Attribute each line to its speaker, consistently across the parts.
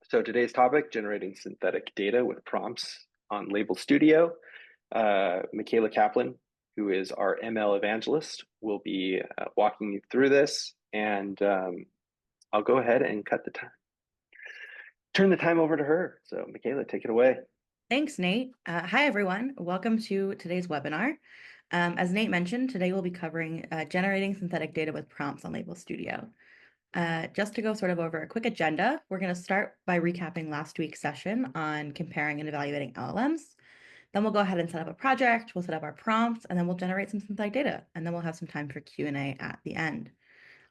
Speaker 1: So today's topic, generating synthetic data with prompts on Label Studio. Micaela Kaplan, who is our ML Evangelist, will be walking you through this. And I'll go ahead and turn the time over to her. So Micaela, take it away.
Speaker 2: Thanks, Nate. Hi, everyone. Welcome to today's webinar. As Nate mentioned, today we'll be covering generating synthetic data with prompts on Label Studio. Just to go sort of over a quick agenda, we're going to start by recapping last week's session on comparing and evaluating LLMs. Then we'll go ahead and set up a project, we'll set up our prompts, and then we'll generate some synthetic data. And then we'll have some time for Q&A at the end.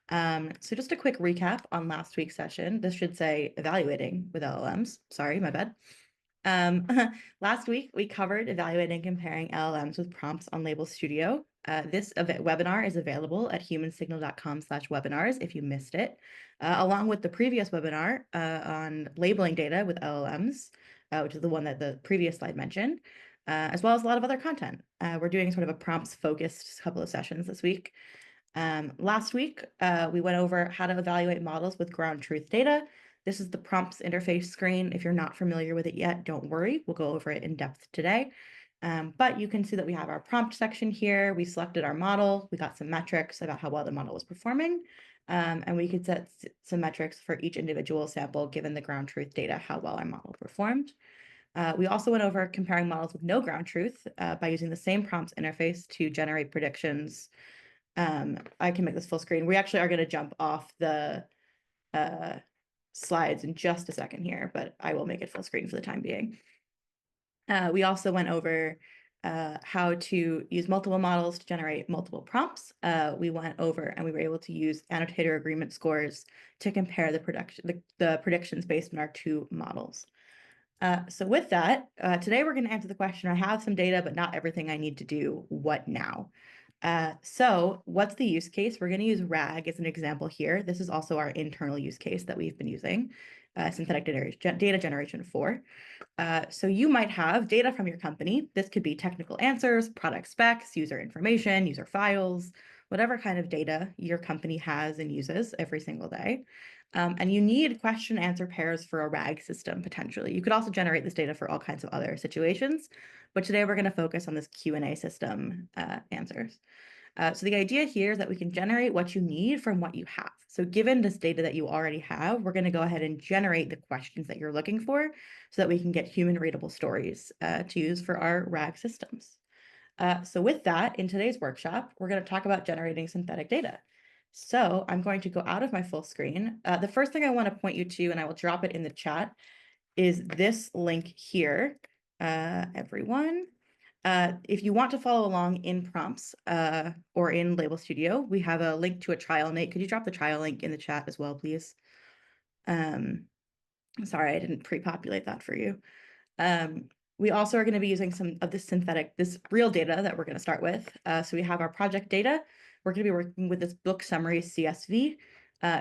Speaker 2: So just a quick recap on last week's session. This should say evaluating with LLMs. Sorry, my bad. Um, Last week, we covered evaluating and comparing LLMs with prompts on Label Studio. This webinar is available at humansignal.com/webinars if you missed it, along with the previous webinar on labeling data with LLMs, which is the one that the previous slide mentioned, as well as a lot of other content. We're doing sort of a prompts-focused couple of sessions this week. Last week, we went over how to evaluate models with ground truth data. This is the prompts interface screen. If you're not familiar with it yet, don't worry. We'll go over it in depth today. But you can see that we have our prompt section here. We selected our model. We got some metrics about how well the model was performing. And we could set some metrics for each individual sample given the ground truth data, how well our model performed. We also went over comparing models with no ground truth by using the same prompts interface to generate predictions. I can make this full screen. We actually are going to jump off the slides in just a second here, but I will make it full screen for the time being. We also went over how to use multiple models to generate multiple prompts. We went over and we were able to use annotator agreement scores to compare the predictions based on our two models. So with that, today we're going to answer the question, I have some data, but not everything I need to do. What now? So what's the use case? We're going to use RAG as an example here. This is also our internal use case that we've been using synthetic data generation for. So you might have data from your company. This could be technical answers, product specs, user information, user files, whatever kind of data your company has and uses every single day. And you need question answer pairs for a RAG system, potentially. You could also generate this data for all kinds of other situations, but today we're going to focus on this Q&A system answers. So the idea here is that we can generate what you need from what you have. So given this data that you already have, we're going to go ahead and generate the questions that you're looking for so that we can get human readable stories to use for our RAG systems. So with that, in today's workshop, we're going to talk about generating synthetic data. So I'm going to go out of my full screen. The first thing I want to point you to, and I will drop it in the chat, is this link here, everyone. If you want to follow along in prompts or in Label Studio, we have a link to a trial. Nate, could you drop the trial link in the chat as well, please? Sorry, I didn't pre-populate that for you. We also are going to be using some of this real data that we're going to start with. So we have our project data. We're going to be working with this book summary CSV,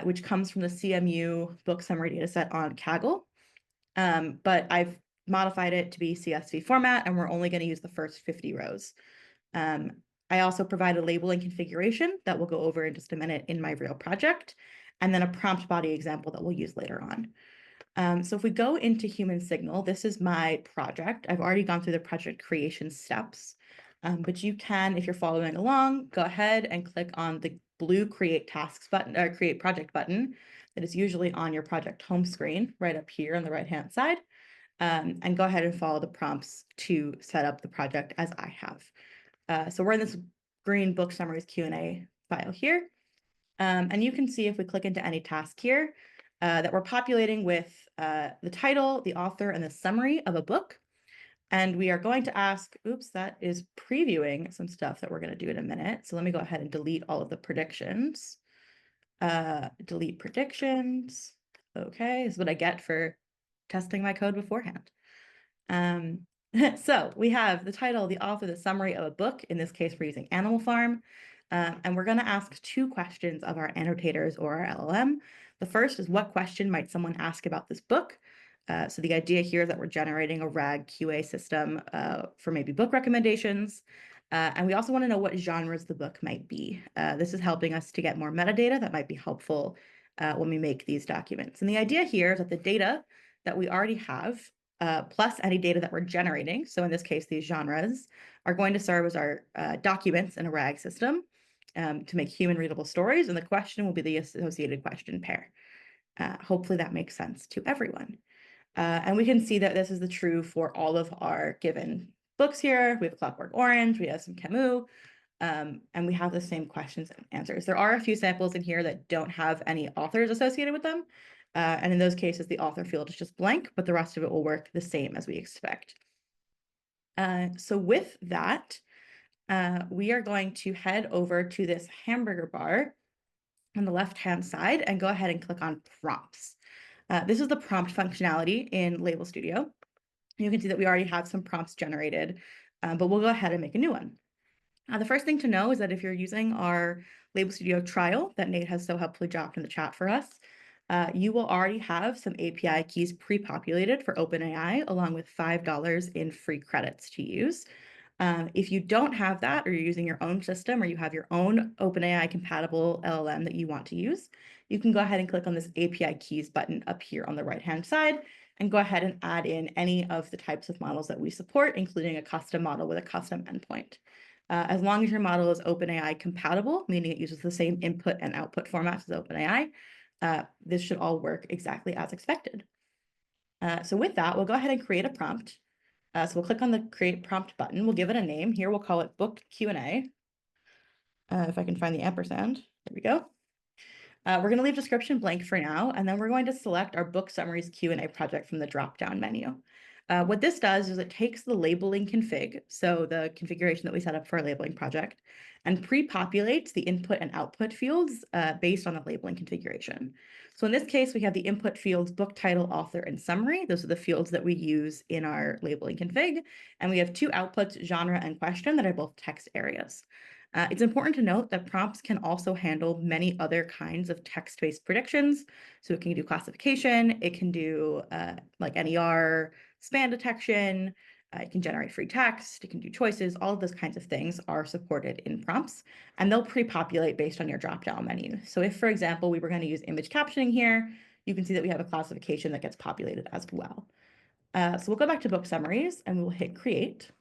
Speaker 2: which comes from the CMU book summary data set on Kaggle. But I've modified it to be CSV format, and we're only going to use the first 50 rows. I also provide a labeling configuration that we'll go over in just a minute in my real project, and then a prompt body example that we'll use later on. So if we go into Human Signal, this is my project. I've already gone through the project creation steps, but you can, if you're following along, go ahead and click on the blue Create Tasks button, or Create Project button that is usually on your project home screen, right up here on the right-hand side, and go ahead and follow the prompts to set up the project as I have. So we're in this green book summaries Q&A file here, and you can see if we click into any task here, that we're populating with the title, the author, and the summary of a book. And we are going to ask, oops, that is previewing some stuff that we're going to do in a minute. So let me go ahead and delete all of the predictions. Delete predictions. Okay, this is what I get for testing my code beforehand. So we have the title, the author, the summary of a book. In this case, we're using Animal Farm. And we're going to ask two questions of our annotators or our LLM. The first is, what question might someone ask about this book? So the idea here is that we're generating a RAG QA system for maybe book recommendations. And we also want to know what genres the book might be. This is helping us to get more metadata that might be helpful when we make these documents. And the idea here is that the data that we already have, plus any data that we're generating. So in this case, these genres are going to serve as our documents in a RAG system to make human readable stories. And the question will be the associated question pair. Hopefully that makes sense to everyone. And we can see that this is the true for all of our given books here. We have Clockwork Orange, we have some Camus, and we have the same questions and answers. There are a few samples in here that don't have any authors associated with them. And in those cases, the author field is just blank, but the rest of it will work the same as we expect. So with that, we are going to head over to this hamburger bar on the left-hand side and go ahead and click on prompts. This is the prompt functionality in Label Studio. You can see that we already have some prompts generated, but we'll go ahead and make a new one. The first thing to know is that if you're using our Label Studio trial that Nate has so helpfully dropped in the chat for us, you will already have some API keys pre-populated for OpenAI, along with $5 in free credits to use. If you don't have that, or you're using your own system, or you have your own OpenAI compatible LLM that you want to use, you can go ahead and click on this API keys button up here on the right-hand side and go ahead and add in any of the types of models that we support, including a custom model with a custom endpoint. As long as your model is OpenAI compatible, meaning it uses the same input and output formats as OpenAI, this should all work exactly as expected. So with that, we'll go ahead and create a prompt. So we'll click on the create prompt button. We'll give it a name. Here we'll call it book Q&A. If I can find the ampersand, there we go. We're going to leave description blank for now, and then we're going to select our book summaries Q&A project from the drop-down menu. What this does is it takes the labeling config, so the configuration that we set up for our labeling project, and pre-populates the input and output fields based on the labeling configuration. So in this case, we have the input fields book title, author, and summary. Those are the fields that we use in our labeling config. And we have two outputs, genre and question, that are both text areas. It's important to note that prompts can also handle many other kinds of text-based predictions. So it can do classification, it can do like NER, span detection, it can generate free text, it can do choices, all of those kinds of things are supported in prompts, and they'll pre-populate based on your drop-down menu. So if, for example, we were going to use image captioning here, you can see that we have a classification that gets populated as well. So we'll go back to book summaries and we'll hit create.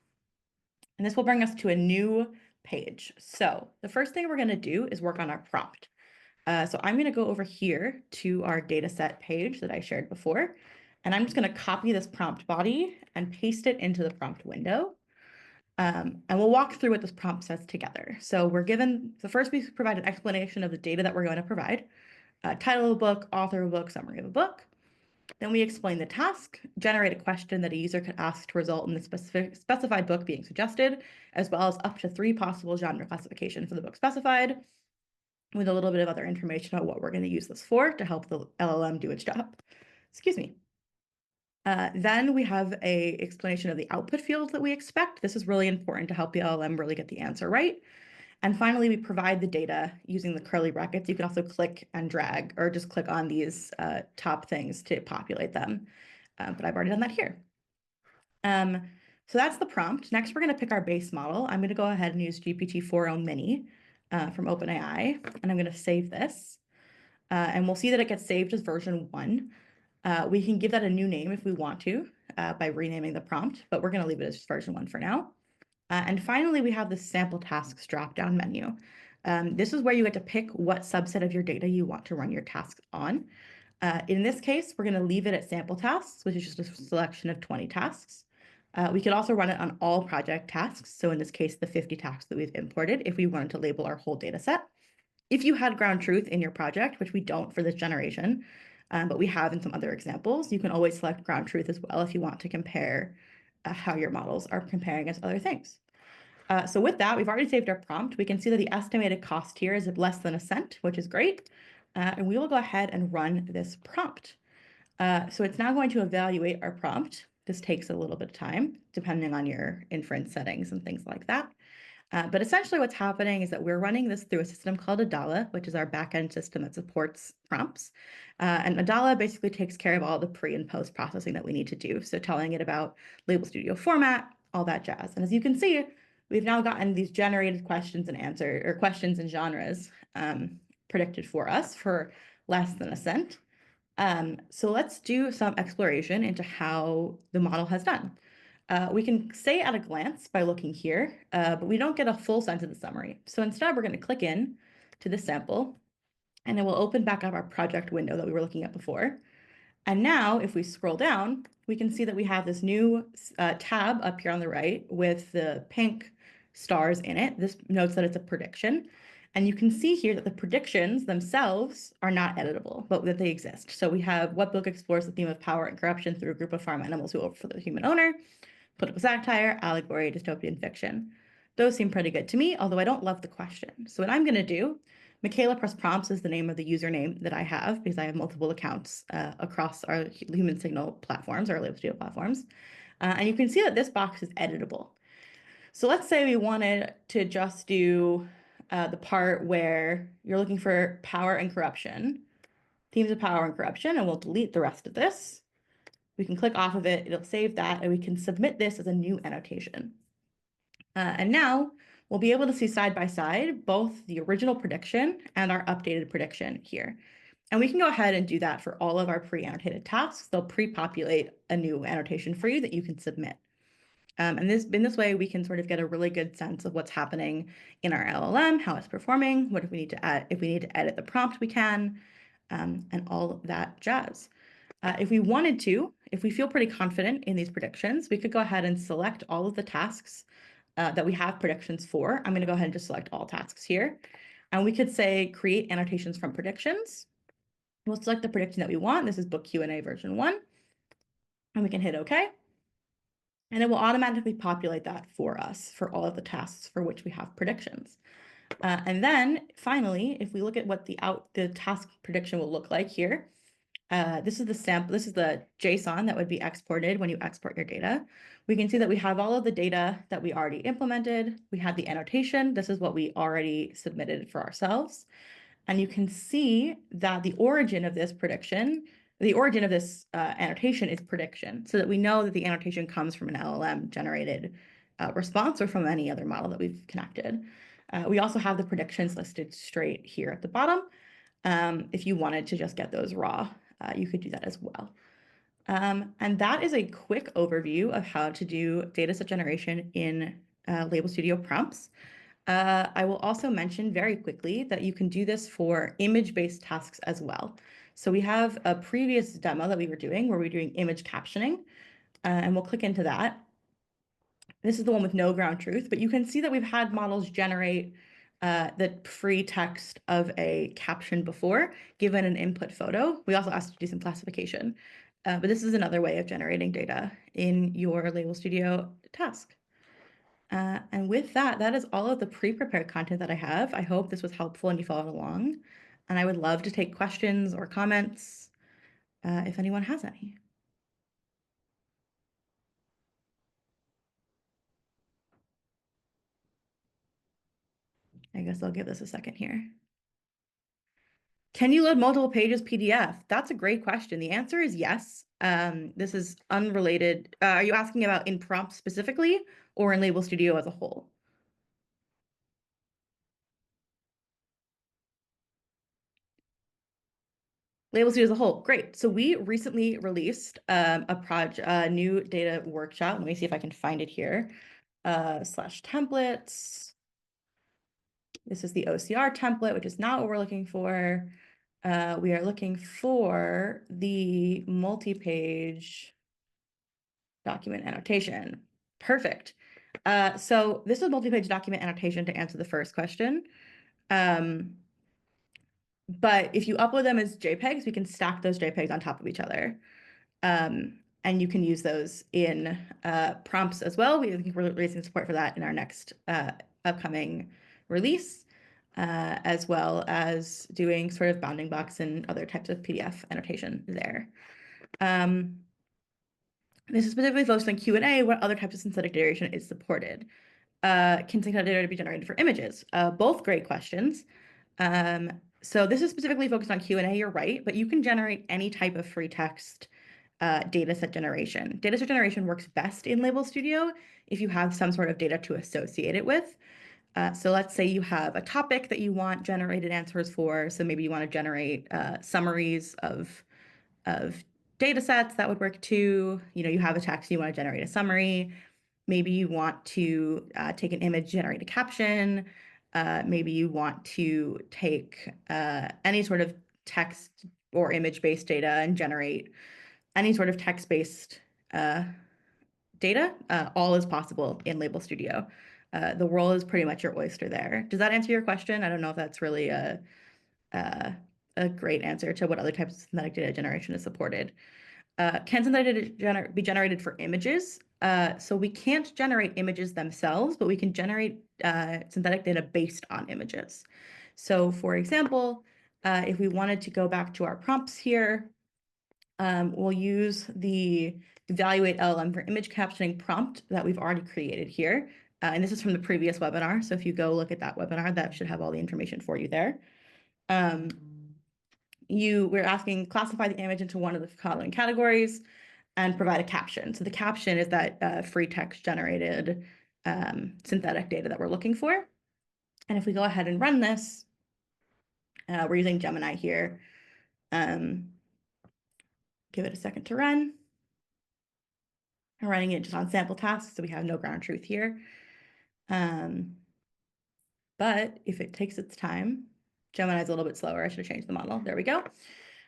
Speaker 2: And this will bring us to a new page. So the first thing we're going to do is work on our prompt. So I'm going to go over here to our dataset page that I shared before, and I'm just going to copy this prompt body and paste it into the prompt window. And we'll walk through what this prompt says together. So first we provide an explanation of the data that we're going to provide, title of a book, author of a book, summary of a book. Then we explain the task, generate a question that a user could ask to result in the specified book being suggested, as well as up to 3 possible genre classification for the book specified, with a little bit of other information about what we're going to use this for to help the LLM do its job. Excuse me. Then we have an explanation of the output fields that we expect. This is really important to help the LLM really get the answer right. And finally, we provide the data using the curly brackets. You can also click and drag or just click on these top things to populate them. But I've already done that here. So that's the prompt. Next, we're going to pick our base model. I'm going to go ahead and use GPT-4o Mini from OpenAI, and I'm going to save this. And we'll see that it gets saved as version 1. We can give that a new name if we want to by renaming the prompt, but we're going to leave it as version 1 for now. And finally, we have the sample tasks drop-down menu. This is where you get to pick what subset of your data you want to run your tasks on. In this case, we're going to leave it at sample tasks, which is just a selection of 20 tasks. We could also run it on all project tasks. So in this case, the 50 tasks that we've imported, if we wanted to label our whole data set. If you had ground truth in your project, which we don't for this generation, but we have in some other examples, you can always select ground truth as well if you want to compare how your models are comparing against other things. So with that, we've already saved our prompt. We can see that the estimated cost here is less than a cent, which is great. And we will go ahead and run this prompt. So it's now going to evaluate our prompt. This takes a little bit of time, depending on your inference settings and things like that. But essentially what's happening is that we're running this through a system called Adala, which is our backend system that supports prompts. And Adala basically takes care of all the pre and post processing that we need to do. So telling it about Label Studio format, all that jazz. And as you can see, we've now gotten these generated questions and questions and genres predicted for us for less than a cent. So let's do some exploration into how the model has done. We can say at a glance by looking here, but we don't get a full sense of the summary. So instead, we're going to click in to this sample, and it will open back up our project window that we were looking at before. And now, if we scroll down, we can see that we have this new tab up here on the right with the pink stars in it. This notes that it's a prediction. And you can see here that the predictions themselves are not editable, but that they exist. So we have what book explores the theme of power and corruption through a group of farm animals who overthrow the human owner, political satire, allegory, dystopian fiction. Those seem pretty good to me, although I don't love the question. So what I'm going to do, Micaela Press Prompts is the name of the username that I have because I have multiple accounts across our human signal platforms, our Label Studio platforms. And you can see that this box is editable. So let's say we wanted to just do the part where you're looking for power and corruption, themes of power and corruption, and we'll delete the rest of this. We can click off of it, it'll save that, and we can submit this as a new annotation. And now we'll be able to see side by side both the original prediction and our updated prediction here. And we can go ahead and do that for all of our pre-annotated tasks. They'll pre-populate a new annotation for you that you can submit. And in this way, we can sort of get a really good sense of what's happening in our LLM, how it's performing, what if we need to add, if we need to edit the prompt, we can, and all that jazz. If we wanted to, if we feel pretty confident in these predictions, we could go ahead and select all of the tasks that we have predictions for. I'm going to go ahead and just select all tasks here. And we could say create annotations from predictions. We'll select the prediction that we want. This is book Q&A version 1. And we can hit OK. And it will automatically populate that for us for all of the tasks for which we have predictions. And then finally, if we look at what the task prediction will look like here, this is the sample, this is the JSON that would be exported when you export your data. We can see that we have all of the data that we already implemented. We have the annotation. This is what we already submitted for ourselves. And you can see that the origin of this prediction, the origin of this annotation is prediction, so that we know that the annotation comes from an LLM generated response or from any other model that we've connected. We also have the predictions listed straight here at the bottom. If you wanted to just get those raw, you could do that as well. And that is a quick overview of how to do dataset generation in Label Studio prompts. I will also mention very quickly that you can do this for image-based tasks as well. So we have a previous demo that we were doing where we were doing image captioning, and we'll click into that. This is the one with no ground truth, but you can see that we've had models generate the free text of a caption before, given an input photo. We also asked to do some classification, but this is another way of generating data in your Label Studio task. And with that, that is all of the pre-prepared content that I have. I hope this was helpful and you followed along. And I would love to take questions or comments if anyone has any. I guess I'll give this a second here. Can you load multiple pages PDF? That's a great question. The answer is yes. This is unrelated. Are you asking about in prompt specifically or in Label Studio as a whole? Label Studio as a whole, great. So we recently released a new data workshop. Let me see if I can find it here. Slash templates. This is the OCR template, which is not what we're looking for. We are looking for the multi-page document annotation. Perfect. So this is multi-page document annotation to answer the first question. But if you upload them as JPEGs, we can stack those JPEGs on top of each other. And you can use those in prompts as well. We think we're releasing support for that in our next upcoming release, as well as doing sort of bounding box and other types of PDF annotation there. This is specifically focused on Q&A. What other types of synthetic generation is supported? Can synthetic data be generated for images? Both great questions. So this is specifically focused on Q&A, you're right, but you can generate any type of free text dataset generation. Dataset generation works best in Label Studio if you have some sort of data to associate it with. So let's say you have a topic that you want generated answers for. So maybe you want to generate summaries of of data sets, that would work too. You have a text, you want to generate a summary. Maybe you want to take an image, generate a caption. Maybe you want to take any sort of text or image-based data and generate any sort of text-based data. All is possible in Label Studio. The world is pretty much your oyster there. Does that answer your question? I don't know if that's really a great answer to what other types of synthetic data generation is supported. Can synthetic data be generated for images? So we can't generate images themselves, but we can generate synthetic data based on images. So for example, if we wanted to go back to our prompts here, we'll use the evaluate LLM for image captioning prompt that we've already created here. And this is from the previous webinar. So if you go look at that webinar, that should have all the information for you there. We're asking classify the image into one of the following categories and provide a caption. So the caption is that free text generated synthetic data that we're looking for. And if we go ahead and run this, we're using Gemini here. Give it a second to run. I'm running it just on sample tasks, so we have no ground truth here. But if it takes its time, Gemini's a little bit slower. I should have changed the model. There we go.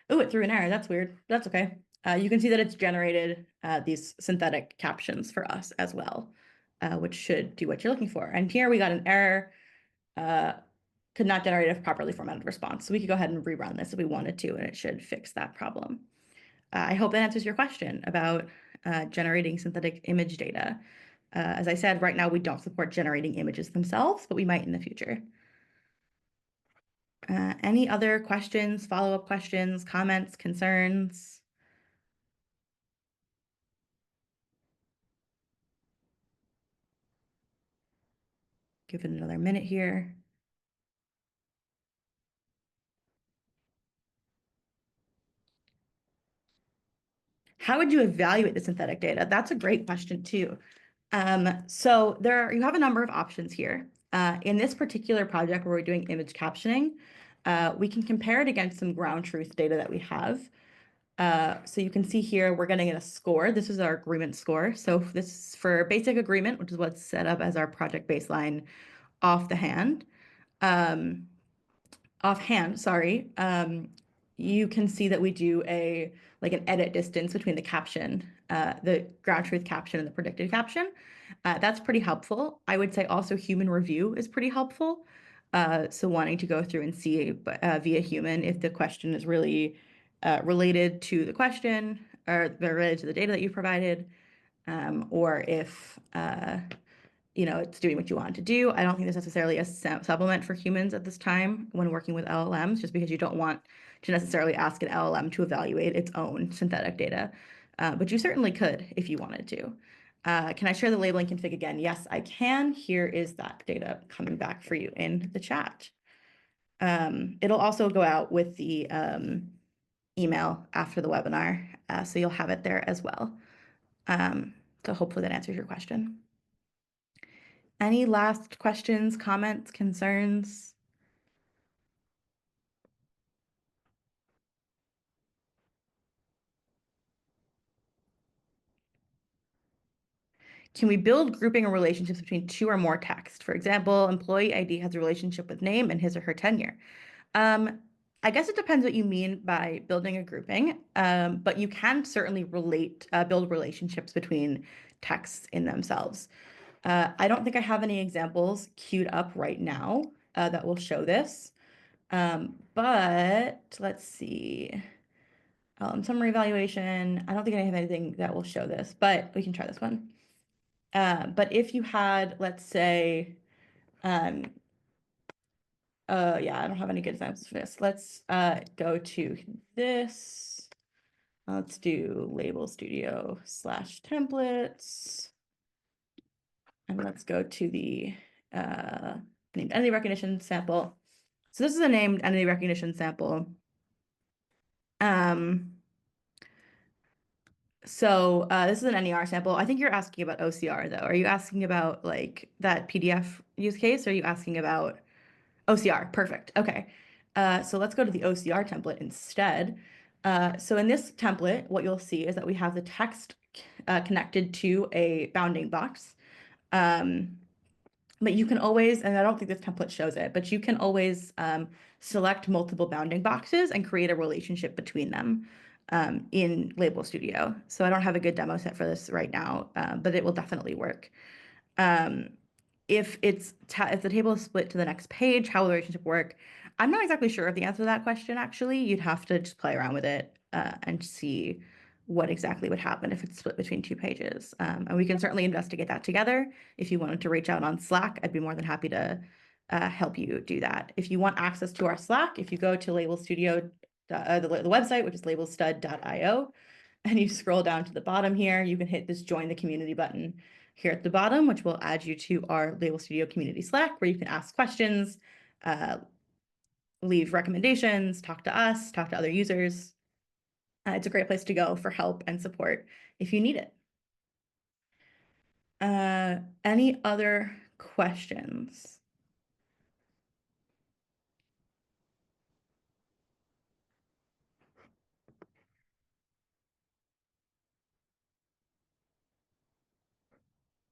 Speaker 2: Oh, it threw an error. That's weird. That's okay. You can see that it's generated these synthetic captions for us as well, which should do what you're looking for. And here we got an error, could not generate a properly formatted response. So we could go ahead and rerun this if we wanted to, and it should fix that problem. I hope that answers your question about generating synthetic image data. As I said, right now we don't support generating images themselves, but we might in the future. Any other questions, follow-up questions, comments, concerns? Give it another minute here. How would you evaluate the synthetic data? That's a great question too. So you have a number of options here. In this particular project where we're doing image captioning, we can compare it against some ground truth data that we have. So you can see here, we're getting a score. This is our agreement score. So this is for basic agreement, which is what's set up as our project baseline off the hand. Offhand, sorry, you can see that we do an edit distance between the caption, the ground truth caption and the predicted caption. That's pretty helpful. I would say also human review is pretty helpful. So wanting to go through and see via human if the question is really related to the question or related to the data that you provided, or if it's doing what you want it to do. I don't think there's necessarily a supplement for humans at this time when working with LLMs, just because you don't want to necessarily ask an LLM to evaluate its own synthetic data. But you certainly could if you wanted to. Can I share the labeling config again? Yes, I can. Here is that data coming back for you in the chat. It'll also go out with the email after the webinar, so you'll have it there as well. So hopefully that answers your question. Any last questions, comments, concerns? Can we build grouping or relationships between two or more text? For example, employee ID has a relationship with name and his or her tenure. I guess it depends what you mean by building a grouping, but you can certainly build relationships between texts in themselves. I don't think I have any examples queued up right now that will show this, but let's see. Summary evaluation. I don't think I have anything that will show this, but we can try this one. But if you had, let's say, yeah, I don't have any good examples for this. Let's go to this. Let's do Label Studio /templates. And let's go to the named entity recognition sample. So this is a named entity recognition sample. So this is an NER sample. I think you're asking about OCR though. Are you asking about like that PDF use case? Or are you asking about OCR? Perfect. Okay. So let's go to the OCR template instead. So in this template, what you'll see is that we have the text connected to a bounding box. But you can always, and I don't think this template shows it, but you can always select multiple bounding boxes and create a relationship between them in Label Studio. So I don't have a good demo set for this right now, but it will definitely work. Um, if the table is split to the next page, how will the relationship work? I'm not exactly sure of the answer to that question, actually. You'd have to just play around with it and see what exactly would happen if it's split between two pages. And we can certainly investigate that together. If you wanted to reach out on Slack, I'd be more than happy to help you do that. If you want access to our Slack, if you go to Label Studio, the website, which is labelstud.io, and you scroll down to the bottom here, you can hit this join the community button here at the bottom, which will add you to our Label Studio community Slack, where you can ask questions, leave recommendations, talk to us, talk to other users. It's a great place to go for help and support if you need it. Any other questions?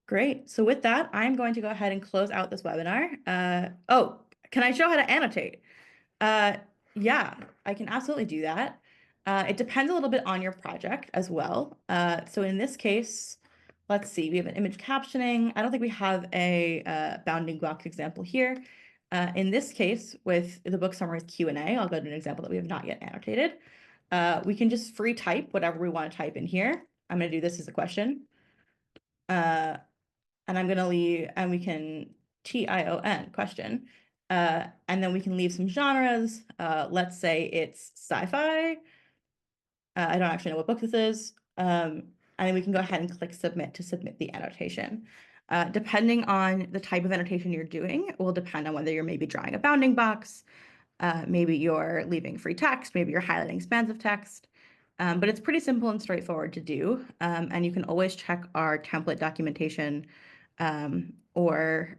Speaker 2: Great. So with that, I'm going to go ahead and close out this webinar. Oh, can I show how to annotate? Uh, yeah, I can absolutely do that. It depends a little bit on your project as well. So in this case, let's see, we have an image captioning. I don't think we have a bounding box example here. In this case, with the book summaries Q&A, I'll go to an example that we have not yet annotated. We can just free type whatever we want to type in here. I'm going to do this as a question. And I'm going to leave, and we can TION question. And then we can leave some genres. Let's say it's sci-fi. I don't actually know what book this is. And then we can go ahead and click submit to submit the annotation. Depending on the type of annotation you're doing, it will depend on whether you're maybe drawing a bounding box, maybe you're leaving free text, maybe you're highlighting spans of text. But it's pretty simple and straightforward to do. And you can always check our template documentation or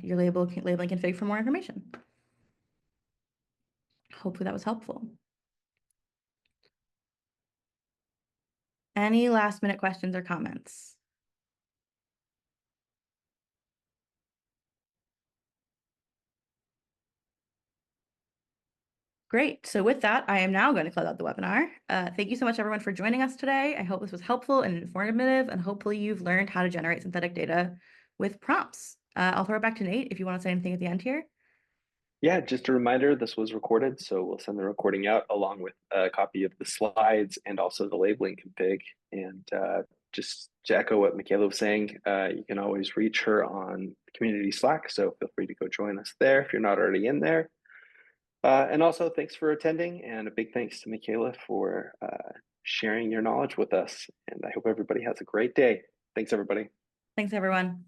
Speaker 2: your labeling config for more information. Hopefully that was helpful. Any last minute questions or comments? Great. So with that, I am now going to close out the webinar. Thank you so much, everyone, for joining us today. I hope this was helpful and informative, and hopefully you've learned how to generate synthetic data with prompts. I'll throw it back to Nate if you want to say anything at the end here.
Speaker 1: Yeah, just a reminder, this was recorded, so we'll send the recording out along with a copy of the slides and also the labeling config. And just to echo what Micaela was saying, you can always reach her on the community Slack, so feel free to go join us there if you're not already in there. And also, thanks for attending, and a big thanks to Micaela for sharing your knowledge with us. And I hope everybody has a great day. Thanks, everybody.
Speaker 2: Thanks, everyone.